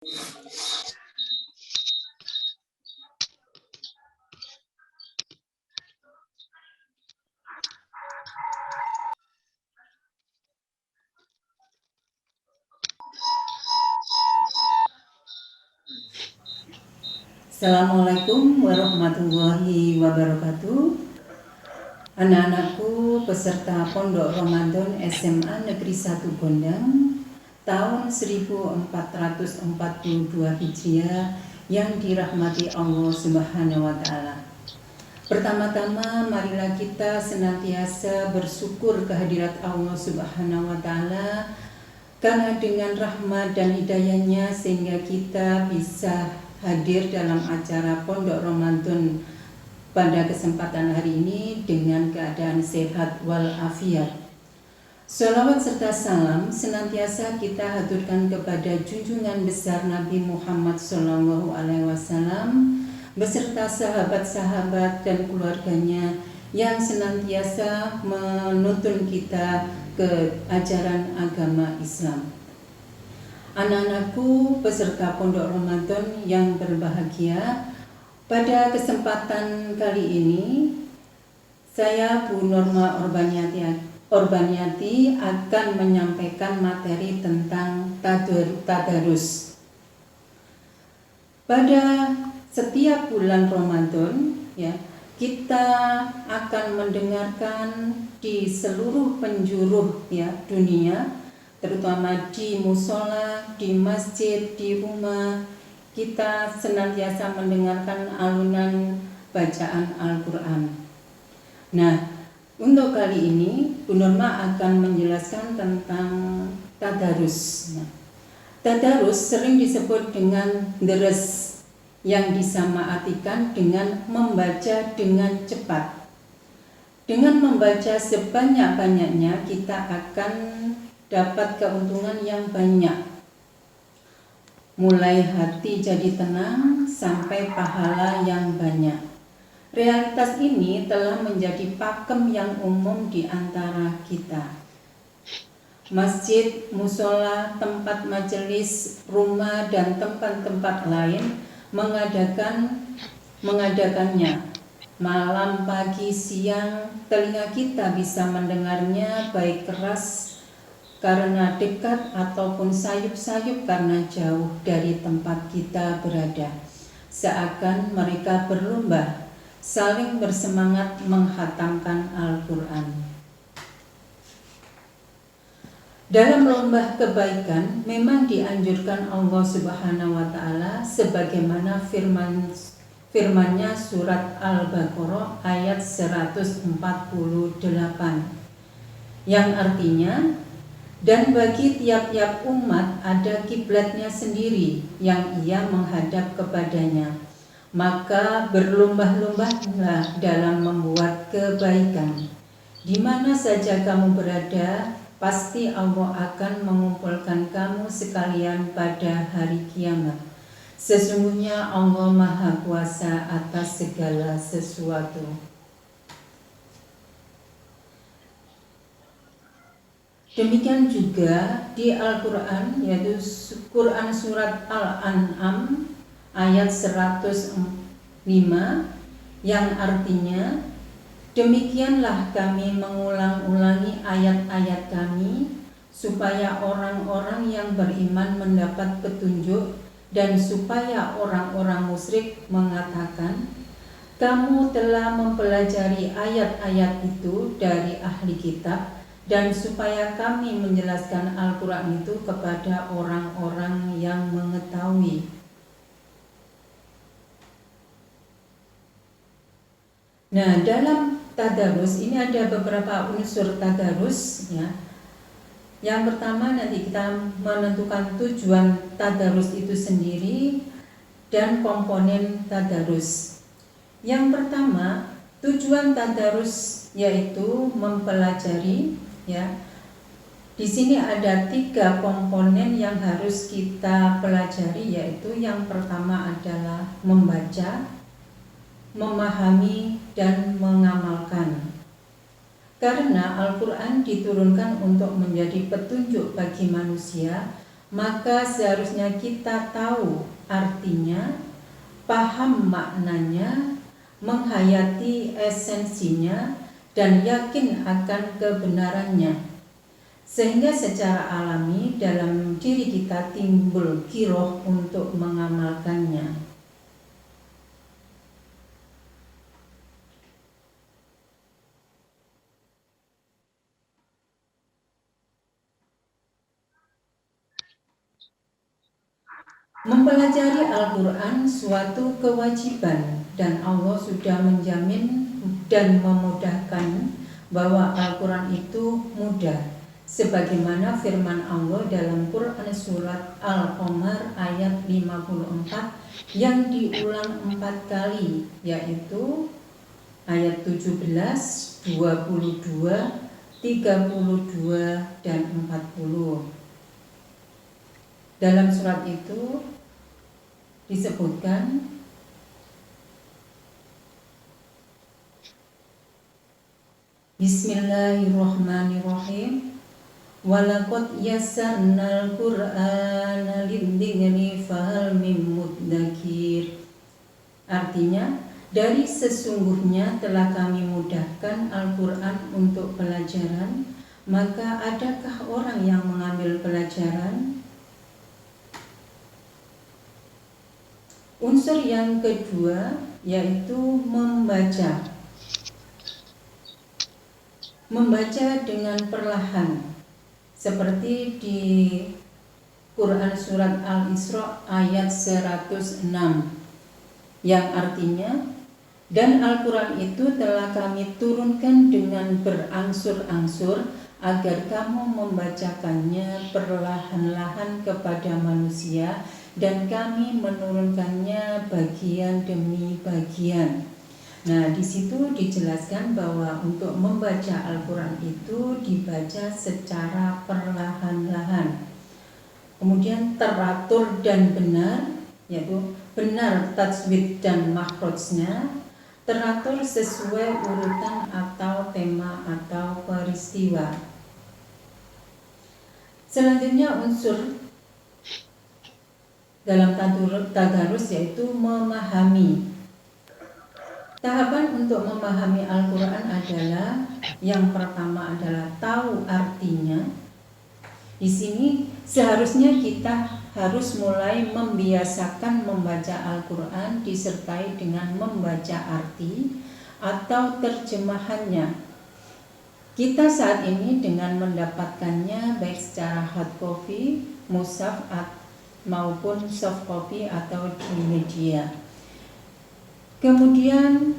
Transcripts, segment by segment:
Assalamualaikum warahmatullahi wabarakatuh. Anak-anakku peserta Pondok Ramadan SMA Negeri 1 Gondang tahun 1442 Hijriah yang dirahmati Allah Subhanahu wa Ta'ala. Pertama-tama marilah kita senantiasa bersyukur kehadirat Allah Subhanahu wa Ta'ala, karena dengan rahmat dan hidayahnya sehingga kita bisa hadir dalam acara Pondok Ramadan pada kesempatan hari ini dengan keadaan sehat walafiat. Sholawat serta salam senantiasa kita haturkan kepada junjungan besar Nabi Muhammad SAW beserta sahabat-sahabat dan keluarganya yang senantiasa menuntun kita ke ajaran agama Islam. Anak-anakku peserta Pondok Ramadan yang berbahagia, pada kesempatan kali ini saya Bu Norma Orbaniati akan menyampaikan materi tentang tadarus. Pada setiap bulan Ramadan kita akan mendengarkan di seluruh penjuru dunia, terutama di musola, di masjid, di rumah, kita senantiasa mendengarkan alunan bacaan Al-Quran. Nah, untuk kali ini Bu Norma akan menjelaskan tentang tadarus. Tadarus sering disebut dengan deres, yang disamaartikan dengan membaca dengan cepat. Dengan membaca sebanyak-banyaknya kita akan dapat keuntungan yang banyak, mulai hati jadi tenang sampai pahala yang banyak. Realitas ini telah menjadi pakem yang umum di antara kita. Masjid, musola, tempat majelis, rumah, dan tempat-tempat lain mengadakannya. Malam, pagi, siang, telinga kita bisa mendengarnya, baik keras karena dekat ataupun sayup-sayup karena jauh dari tempat kita berada. Seakan mereka berlomba saling bersemangat menghatamkan Al-Quran. Dalam lomba kebaikan memang dianjurkan Allah Subhanahu wa Ta'ala sebagaimana firman-Nya surat Al-Baqarah ayat 148 yang artinya, dan bagi tiap-tiap umat ada kiblatnya sendiri yang ia menghadap kepadanya. Maka berlomba-lombalah dalam membuat kebaikan. Di mana saja kamu berada, pasti Allah akan mengumpulkan kamu sekalian pada hari kiamat. Sesungguhnya Allah Maha Kuasa atas segala sesuatu. Demikian juga di Al-Quran, yaitu Quran surat Al-An'am ayat 105 yang artinya, demikianlah kami mengulang-ulangi ayat-ayat kami supaya orang-orang yang beriman mendapat petunjuk dan supaya orang-orang musyrik mengatakan, kamu telah mempelajari ayat-ayat itu dari ahli kitab, dan supaya kami menjelaskan Al-Quran itu kepada orang-orang yang mengetahui. Nah, dalam tadarus ini ada beberapa unsur tadarus ya. Yang pertama, nanti kita menentukan tujuan tadarus itu sendiri dan komponen tadarus. Yang pertama, tujuan tadarus yaitu mempelajari ya. Di sini ada 3 komponen yang harus kita pelajari, yaitu yang pertama adalah membaca, memahami, dan mengamalkan. Karena Al-Quran diturunkan untuk menjadi petunjuk bagi manusia, maka seharusnya kita tahu artinya, paham maknanya, menghayati esensinya, dan yakin akan kebenarannya. Sehingga secara alami dalam diri kita timbul giroh untuk mengamalkannya. Mempelajari Al-Quran suatu kewajiban, dan Allah sudah menjamin dan memudahkan bahwa Al-Quran itu mudah, sebagaimana firman Allah dalam Quran surat Al-Qamar ayat 54 yang diulang 4 kali, yaitu ayat 17, 22, 32, dan 40. Dalam surat itu disebutkan Bismillahirrahmanirrahim. Walaqad yassarnal Qur'ana lidzikri fahal mim mudzakir. Artinya, dari sesungguhnya telah kami mudahkan Al-Quran untuk pelajaran, maka adakah orang yang mengambil pelajaran? Unsur yang kedua yaitu membaca. Membaca dengan perlahan, seperti di Quran surat Al-Isra ayat 106, yang artinya, dan Al-Quran itu telah kami turunkan dengan berangsur-angsur agar kamu membacakannya perlahan-lahan kepada manusia, dan kami menurunkannya bagian demi bagian. Nah, di situ dijelaskan bahwa untuk membaca Al-Quran itu dibaca secara perlahan-lahan, kemudian teratur dan benar, yaitu benar tajwid dan makhrajnya, teratur sesuai urutan atau tema atau peristiwa. Selanjutnya unsur dalam tadarus yaitu memahami. Tahapan untuk memahami Al-Quran adalah, yang pertama adalah tahu artinya. Di sini seharusnya kita harus mulai membiasakan membaca Al-Quran disertai dengan membaca arti atau terjemahannya. Kita saat ini dengan mendapatkannya baik secara hard copy, mushaf, maupun soft copy atau di media. Kemudian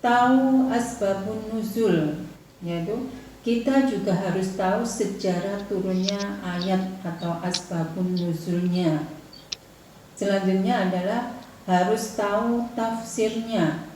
tahu asbabun nuzul, yaitu kita juga harus tahu sejarah turunnya ayat atau asbabun nuzulnya. Selanjutnya adalah harus tahu tafsirnya.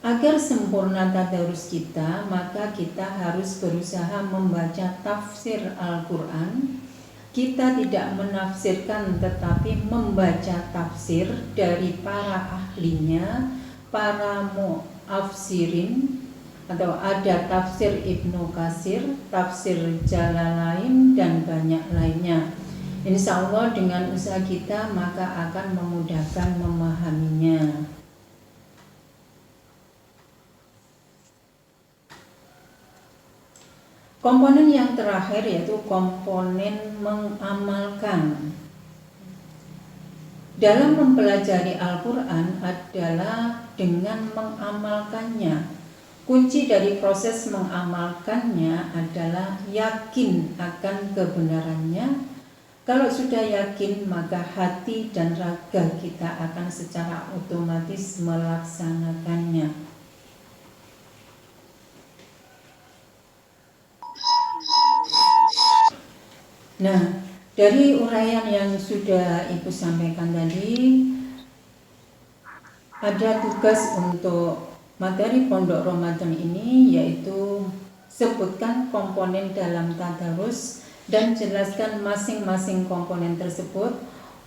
Agar sempurna tadarus kita, maka kita harus berusaha membaca tafsir Al-Quran. Kita tidak menafsirkan tetapi membaca tafsir dari para ahlinya, para mu'afsirin, atau ada tafsir Ibnu Katsir, tafsir Jalalain, dan banyak lainnya. Insya Allah dengan usaha kita maka akan memudahkan memahaminya. Komponen yang terakhir yaitu komponen mengamalkan. Dalam mempelajari Al-Quran adalah dengan mengamalkannya. Kunci dari proses mengamalkannya adalah yakin akan kebenarannya. Kalau sudah yakin, maka hati dan raga kita akan secara otomatis melaksanakannya. Nah, dari uraian yang sudah Ibu sampaikan tadi, ada tugas untuk materi Pondok Ramadan ini, yaitu sebutkan komponen dalam tadarus dan jelaskan masing-masing komponen tersebut.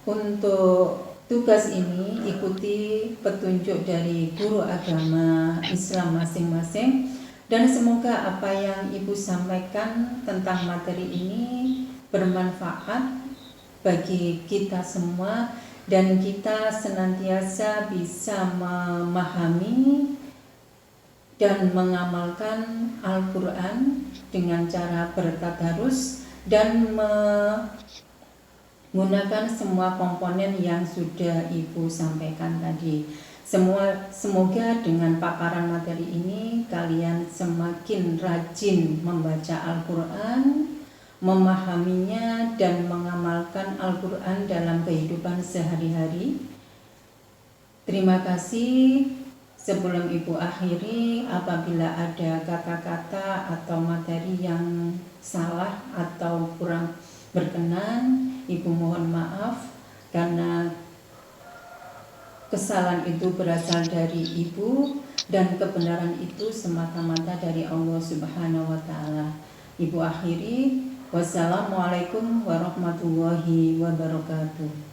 Untuk tugas ini ikuti petunjuk dari guru agama Islam masing-masing, dan semoga apa yang Ibu sampaikan tentang materi ini bermanfaat bagi kita semua, dan kita senantiasa bisa memahami dan mengamalkan Al-Quran dengan cara bertadarus dan menggunakan semua komponen yang sudah Ibu sampaikan tadi. Semoga dengan paparan materi ini kalian semakin rajin membaca Al-Quran, memahaminya dan mengamalkan Al-Quran dalam kehidupan sehari-hari. Terima kasih. Sebelum Ibu akhiri, apabila ada kata-kata atau materi yang salah atau kurang berkenan, Ibu mohon maaf, karena kesalahan itu berasal dari Ibu dan kebenaran itu semata-mata dari Allah Subhanahu wa Ta'ala. Ibu akhiri, wassalamualaikum warahmatullahi wabarakatuh.